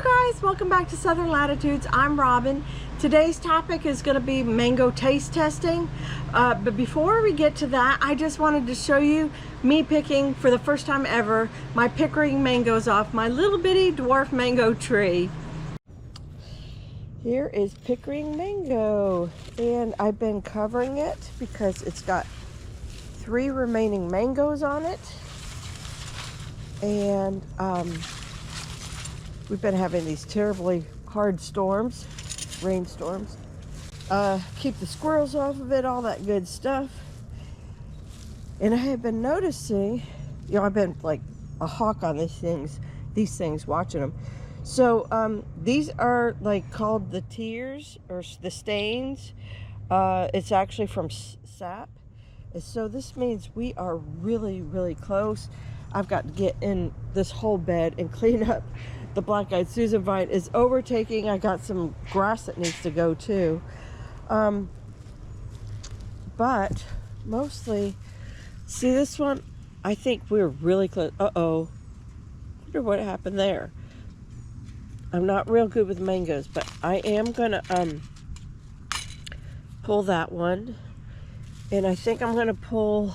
Hello guys, welcome back to Southern Latitudes. I'm Robin. Today's topic is going to be mango taste testing. But before we get to that, I just wanted to show you me picking for the first time ever my Pickering mangoes off my little bitty dwarf mango tree. Here is Pickering mango, and I've been covering it because it's got 3 remaining mangoes on it. And we've been having these terribly hard storms, rainstorms. Keep the squirrels off of it, all that good stuff. And I have been noticing, you know, I've been like a hawk on these things, watching them. So these are like called the tears or the stains. It's actually from sap. And so this means we are really, really close. I've got to get in this whole bed and clean up. The black-eyed Susan vine is overtaking. I got some grass that needs to go too. But mostly, see this one? I think we're really close. Uh-oh. Wonder what happened there. I'm not real good with mangoes, but I am gonna pull that one. And I think I'm gonna pull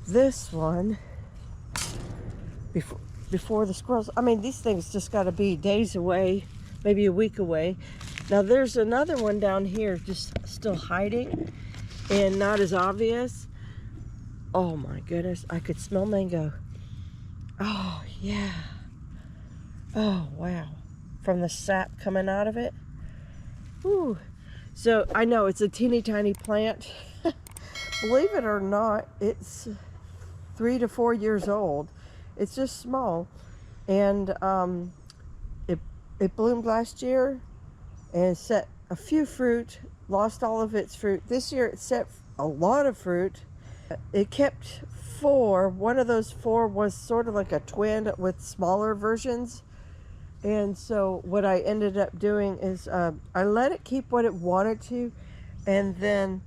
this one before the squirrels. I mean, these things just got to be days away, maybe a week away. Now there's another one down here just still hiding and not as obvious. Oh my goodness, I could smell mango. Oh yeah. Oh wow, from the sap coming out of it. Ooh. So I know it's a teeny tiny plant. Believe it or not, it's 3 to 4 years old. It's just small, and it bloomed last year and set a few fruit, lost all of its fruit. This year it set a lot of fruit. It kept 4. One of those 4 was sort of like a twin with smaller versions. And so what I ended up doing is I let it keep what it wanted to, and then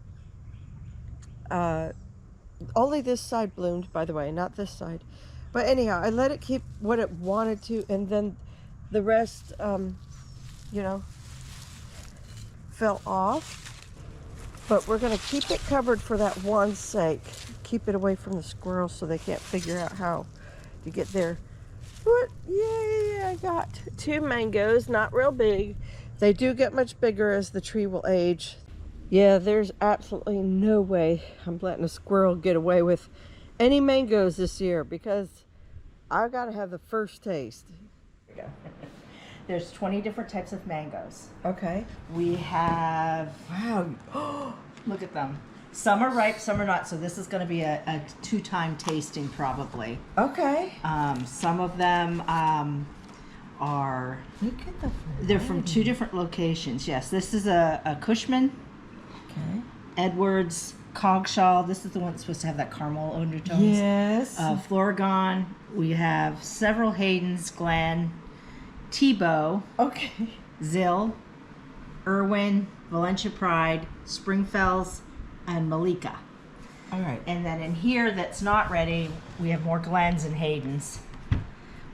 only this side bloomed, by the way, not this side. But anyhow, I let it keep what it wanted to, and then the rest, you know, fell off. But we're going to keep it covered for that one sake. Keep it away from the squirrels so they can't figure out how to get there. But yay, I got 2 mangoes, not real big. They do get much bigger as the tree will age. Yeah, there's absolutely no way I'm letting a squirrel get away with any mangoes this year, because I gotta have the first taste. Here we go. There's 20 different types of mangoes. Okay. We have, wow, look at them. Some are ripe, some are not. So this is going to be a 2-time tasting probably. Okay. Some of them are, Look at the they're from 2 different locations. Yes, this is a Cushman. Okay. Edwards, Coggeshall. This is the one that's supposed to have that caramel undertones. Yes. Floragon. We have several Hayden's, Glen, Tebow. Okay. Zill, Irwin, Valencia Pride, Springfells, and Malika. All right. And then in here that's not ready, we have more Glens and Haydens.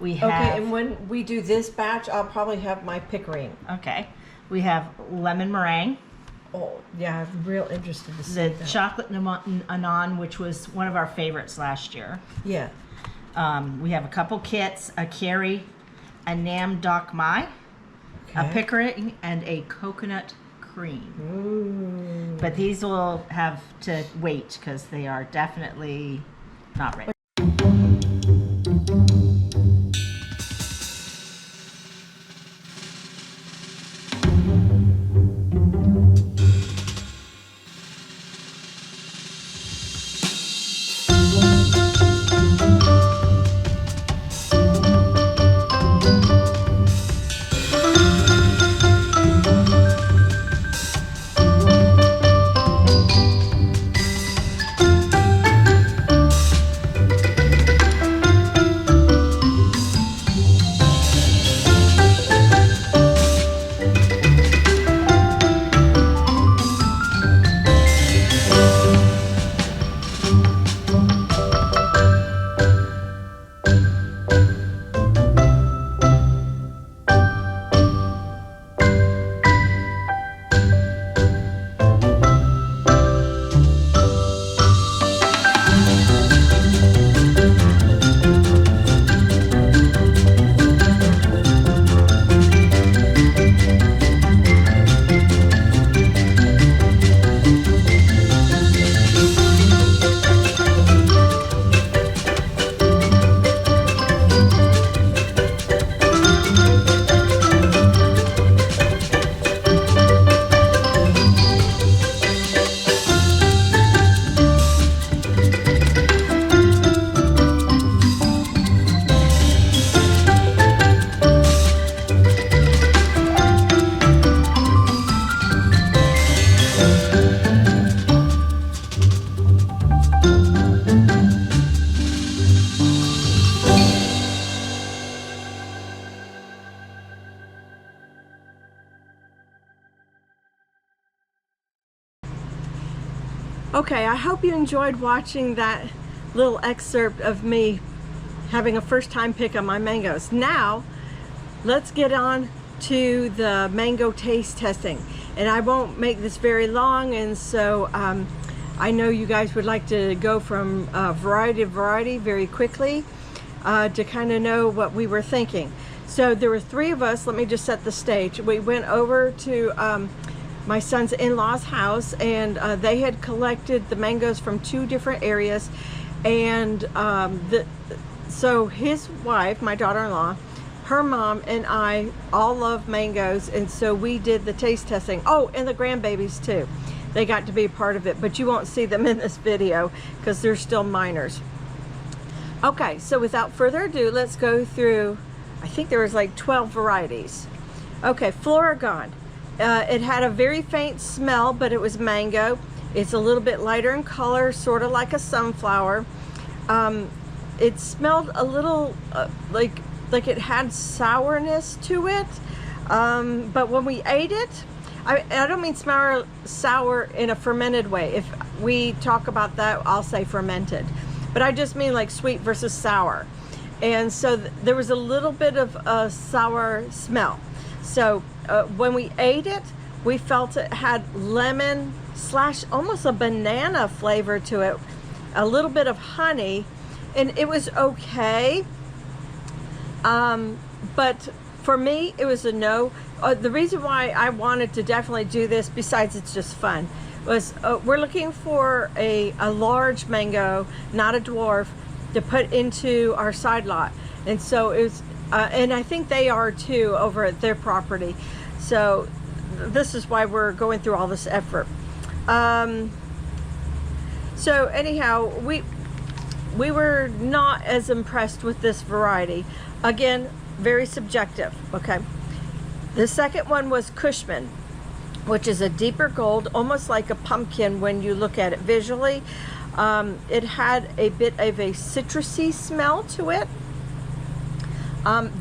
We have, Okay, and when we do this batch, I'll probably have my Pickering. okay, we have lemon meringue, Oh, yeah, I'm real interested to see the that. chocolate anon, which was one of our favorites last year. Yeah. We have a couple kits, a Kerry, a Nam Doc Mai, a Okay. Pickering, and a coconut cream. Ooh. But these will have to wait because they are definitely not ready. Okay, I hope you enjoyed watching that little excerpt of me having a first time pick on my mangoes. Now, let's get on to the mango taste testing. And I won't make this very long, and so I know you guys would like to go from variety to variety very quickly to kind of know what we were thinking. So there were 3 of us. Let me just set the stage. We went over to my son's in-laws house, and they had collected the mangoes from 2 different areas, and so his wife, my daughter-in-law, her mom, and I all love mangoes, and so we did the taste testing. Oh, and the grandbabies too. They got to be a part of it, but you won't see them in this video because they're still minors. Okay, so without further ado, let's go through, I think there was like 12 varieties. Okay, Floragon. It had a very faint smell, but it was mango. It's a little bit lighter in color, sort of like a sunflower. It smelled a little like it had sourness to it, but when we ate it, I don't mean sour in a fermented way. If we talk about that, I'll say fermented, but I just mean like sweet versus sour. And so there was a little bit of a sour smell. So when we ate it, we felt it had lemon / almost a banana flavor to it, a little bit of honey, and it was okay. But for me, it was a no. The reason why I wanted to definitely do this, besides it's just fun, was we're looking for a large mango, not a dwarf, to put into our side lot. And so it was, and I think they are too over at their property. So this is why we're going through all this effort. So anyhow, we were not as impressed with this variety. Again, very subjective, okay? The second one was Cushman, which is a deeper gold, almost like a pumpkin when you look at it visually. It had a bit of a citrusy smell to it.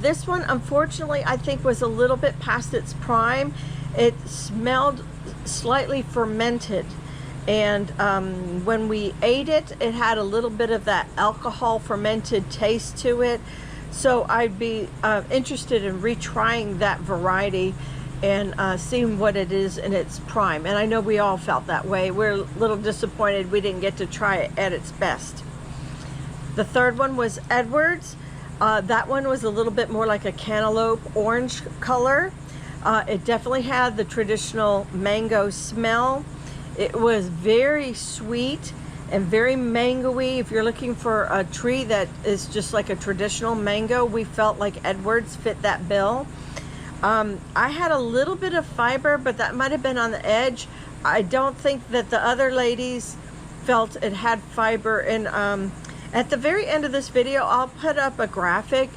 This one, unfortunately, I think was a little bit past its prime. It smelled slightly fermented. And when we ate it, it had a little bit of that alcohol fermented taste to it. So I'd be interested in retrying that variety and seeing what it is in its prime. And I know we all felt that way. We're a little disappointed we didn't get to try it at its best. The third one was Edwards. That one was a little bit more like a cantaloupe orange color. It definitely had the traditional mango smell. It was very sweet and very mangoey. If you're looking for a tree that is just like a traditional mango, we felt like Edwards fit that bill. I had a little bit of fiber, but that might have been on the edge. I don't think that the other ladies felt it had fiber. And at the very end of this video, I'll put up a graphic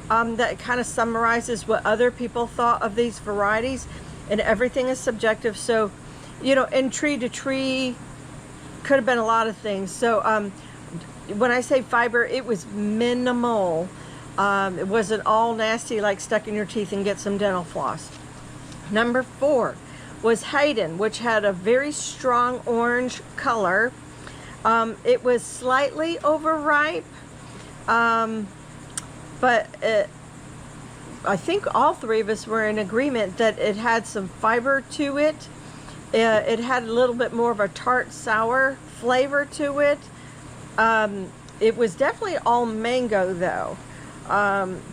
that kind of summarizes what other people thought of these varieties, and everything is subjective. So, you know, in tree to tree, could have been a lot of things. So when I say fiber, it was minimal. It wasn't all nasty like stuck in your teeth and get some dental floss. Number 4 was Hayden, which had a very strong orange color. It was slightly overripe, but I think all 3 of us were in agreement that it had some fiber to it. It had a little bit more of a tart sour flavor to it. It was definitely all mango though.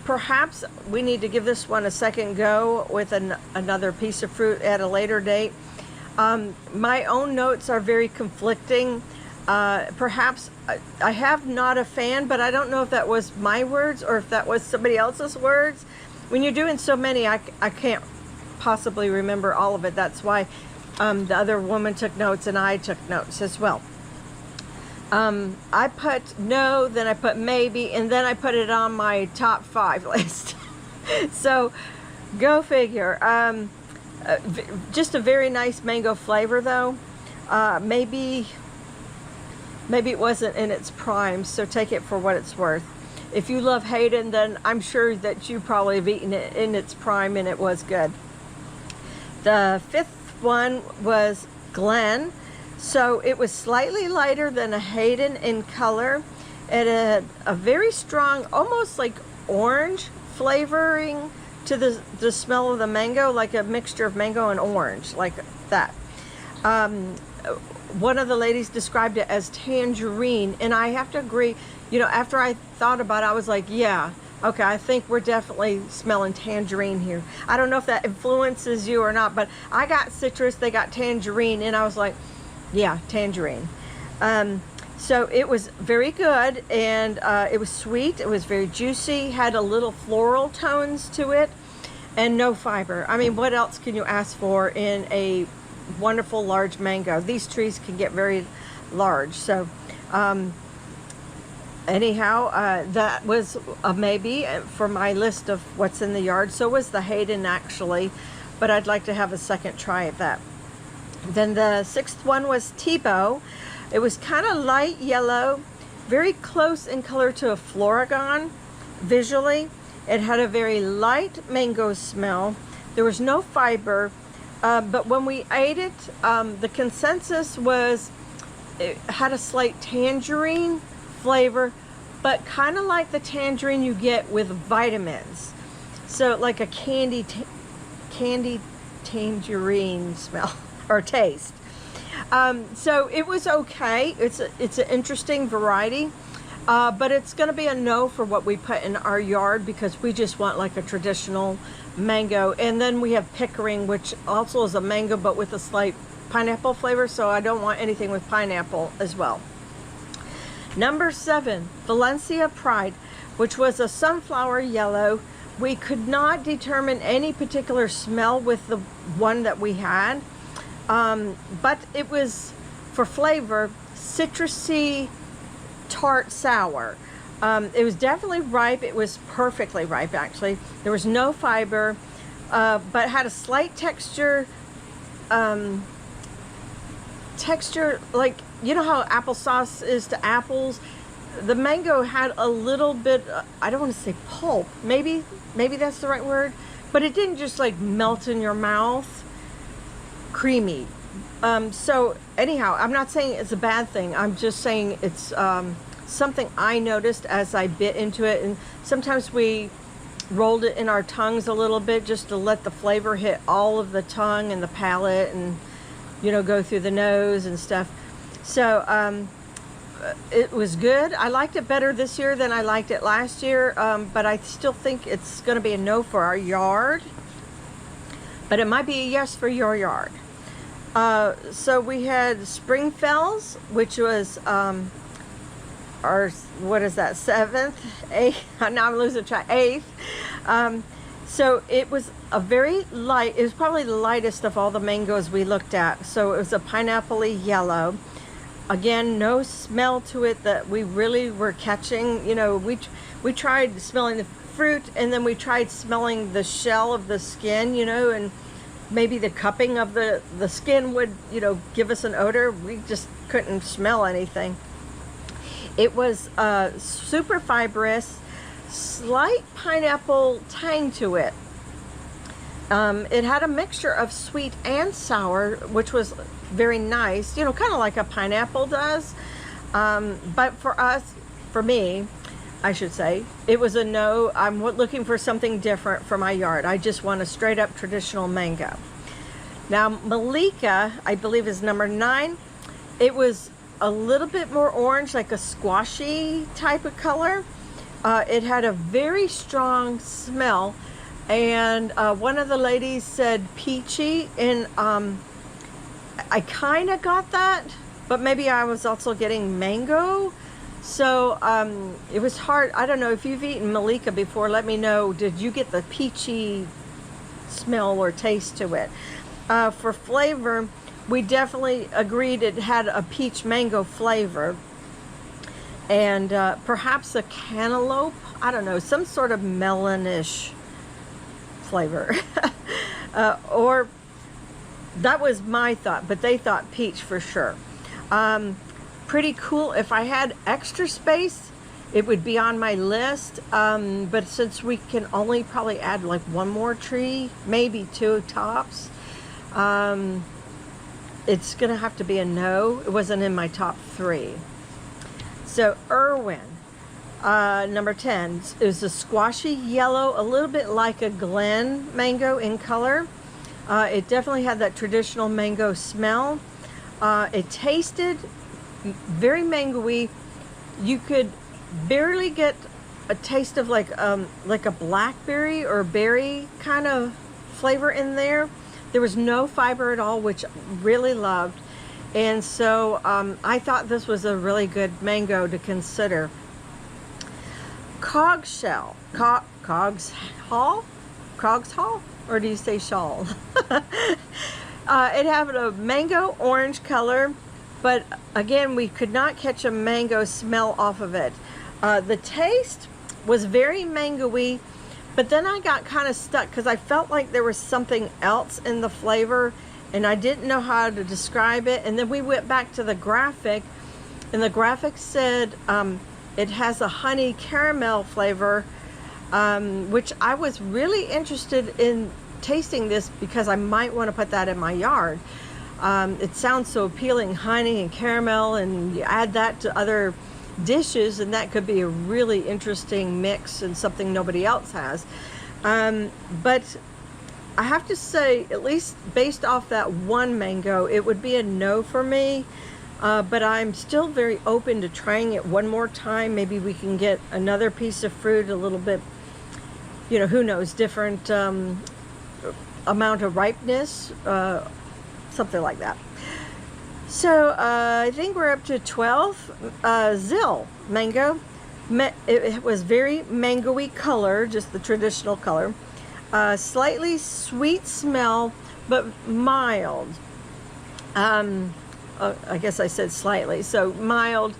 Perhaps we need to give this one a second go with another piece of fruit at a later date. My own notes are very conflicting. Perhaps I have not a fan, but I don't know if that was my words or if that was somebody else's words. When you're doing so many, I can't possibly remember all of it. That's why the other woman took notes and I took notes as well. I put no, then I put maybe, and then I put it on my top 5 list. So go figure. Just a very nice mango flavor though. Maybe it wasn't in its prime, so take it for what it's worth. If you love Hayden, then I'm sure that you probably have eaten it in its prime and it was good. The 5th one was Glen. So it was slightly lighter than a Hayden in color. It had a very strong, almost like orange flavoring to the smell of the mango, like a mixture of mango and orange, like that. One of the ladies described it as tangerine, and I have to agree. You know, after I thought about it, I was like, yeah, okay, I think we're definitely smelling tangerine here. I don't know if that influences you or not, but I got citrus, they got tangerine, and I was like, yeah, tangerine. So it was very good, and it was sweet, it was very juicy, had a little floral tones to it, and no fiber. I mean, what else can you ask for in a wonderful large mango? These trees can get very large. So anyhow, that was a maybe for my list of what's in the yard. So was the Hayden, actually, but I'd like to have a second try at that. Then the sixth one was Tebow. It was kind of light yellow, very close in color to a Floragon visually. It had a very light mango smell. There was no fiber, but when we ate it, the consensus was it had a slight tangerine flavor, but kind of like the tangerine you get with vitamins. So like a candy tangerine smell or taste. So it was okay. It's an interesting variety, but it's going to be a no for what we put in our yard because we just want like a traditional mango. And then we have Pickering, which also is a mango but with a slight pineapple flavor, so I don't want anything with pineapple as well. Number 7, Valencia Pride, which was a sunflower yellow. We could not determine any particular smell with the one that we had, but it was, for flavor, citrusy, tart, sour. It was definitely ripe. It was perfectly ripe, actually. There was no fiber, but had a slight texture, like, you know how applesauce is to apples? The mango had a little bit, I don't want to say pulp, maybe that's the right word, but it didn't just like melt in your mouth. Creamy. So anyhow, I'm not saying it's a bad thing. I'm just saying it's something I noticed as I bit into it, and sometimes we rolled it in our tongues a little bit just to let the flavor hit all of the tongue and the palate, and you know, go through the nose and stuff. So it was good. I liked it better this year than I liked it last year, but I still think it's going to be a no for our yard, but it might be a yes for your yard. So we had Springfells, which was our, what is that, 7th, 8th, now I'm losing track, 8th. So it was a very light, it was probably the lightest of all the mangoes we looked at. So it was a pineapple-y yellow. Again, no smell to it that we really were catching. You know, we tried smelling the fruit, and then we tried smelling the shell of the skin, you know, and maybe the cupping of the skin would, you know, give us an odor. We just couldn't smell anything. It was super fibrous, slight pineapple tang to it. It had a mixture of sweet and sour, which was very nice, you know, kind of like a pineapple does. But for me, I should say, it was a no. I'm looking for something different for my yard. I just want a straight up traditional mango. Now, Malika, I believe, is number 9. It was a little bit more orange, like a squashy type of color. It had a very strong smell, and one of the ladies said peachy, and I kind of got that, but maybe I was also getting mango. So it was hard. I don't know if you've eaten Malika before. Let me know. Did you get the peachy smell or taste to it? For flavor, we definitely agreed it had a peach mango flavor, and perhaps a cantaloupe. I don't know, some sort of melonish flavor. Or that was my thought, but they thought peach for sure. Pretty cool. If I had extra space, it would be on my list, but since we can only probably add like one more tree, maybe 2 tops, it's gonna have to be a no. It wasn't in my top 3. So Irwin, number 10, is a squashy yellow, a little bit like a Glen mango in color. It definitely had that traditional mango smell. It tasted very mangoey. You could barely get a taste of like a blackberry or berry kind of flavor in there. There was no fiber at all, which I really loved. And so I thought this was a really good mango to consider. Cogs Hall? Or do you say shawl? It had a mango orange color, but again, we could not catch a mango smell off of it. The taste was very mangoey, but then I got kind of stuck because I felt like there was something else in the flavor and I didn't know how to describe it. And then we went back to the graphic, and the graphic said it has a honey caramel flavor, which I was really interested in tasting this because I might want to put that in my yard. It sounds so appealing, honey and caramel, and you add that to other dishes and that could be a really interesting mix and something nobody else has. But I have to say, at least based off that one mango, it would be a no for me. But I'm still very open to trying it one more time. Maybe we can get another piece of fruit, a little bit, you know, who knows, different amount of ripeness, something like that. So I think we're up to 12. Zill mango. It was very mangoey color, just the traditional color. Slightly sweet smell, but mild. I guess I said slightly, so mild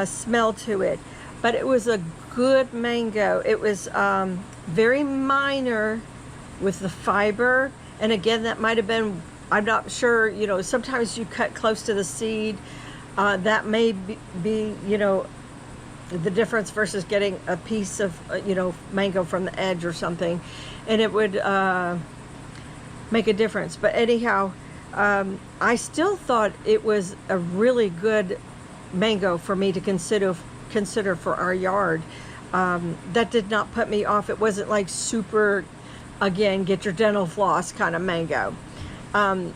smell to it. But it was a good mango. It was very minor with the fiber. And again, that might have been, I'm not sure, you know, sometimes you cut close to the seed. That may be, you know, the difference versus getting a piece of, you know, mango from the edge or something. And it would make a difference. But anyhow, I still thought it was a really good mango for me to consider for our yard. That did not put me off. It wasn't like super, again, get your dental floss kind of mango. I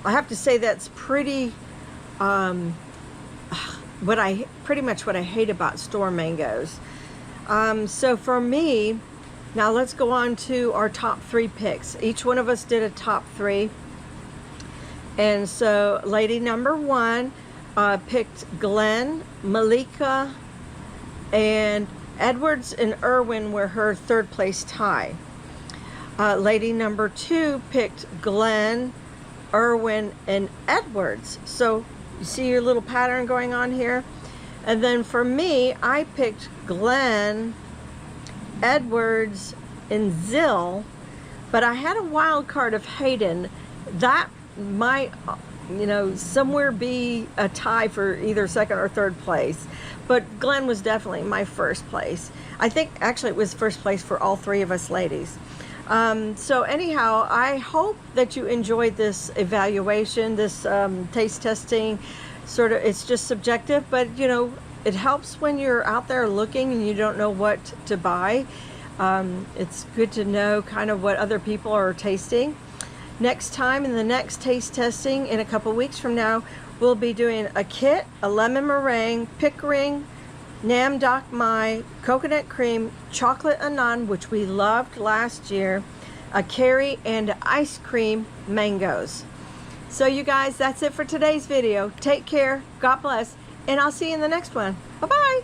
have to say that's pretty pretty much what I hate about store mangoes. So for me, now let's go on to our top 3 picks. Each one of us did a top 3. And so lady number 1 picked Glen, Malika, and Edwards and Irwin were her 3rd place tie. Lady number 2 picked Glen, Irwin, and Edwards. So you see your little pattern going on here? And then for me, I picked Glen, Edwards, and Zill, but I had a wild card of Hayden. That might, you know, somewhere be a tie for either 2nd or 3rd place. But Glen was definitely my 1st place. I think actually it was 1st place for all 3 of us ladies. So anyhow, I hope that you enjoyed this evaluation, this taste testing. Sort of, it's just subjective, but you know, it helps when you're out there looking and you don't know what to buy. It's good to know kind of what other people are tasting. Next time, in the next taste testing in a couple weeks from now, we'll be doing a kit, a lemon meringue, pickering, Nam Dak Mai, coconut cream, chocolate anan, which we loved last year, a curry, and ice cream mangoes. So you guys, that's it for today's video. Take care, God bless, and I'll see you in the next one. Bye-bye.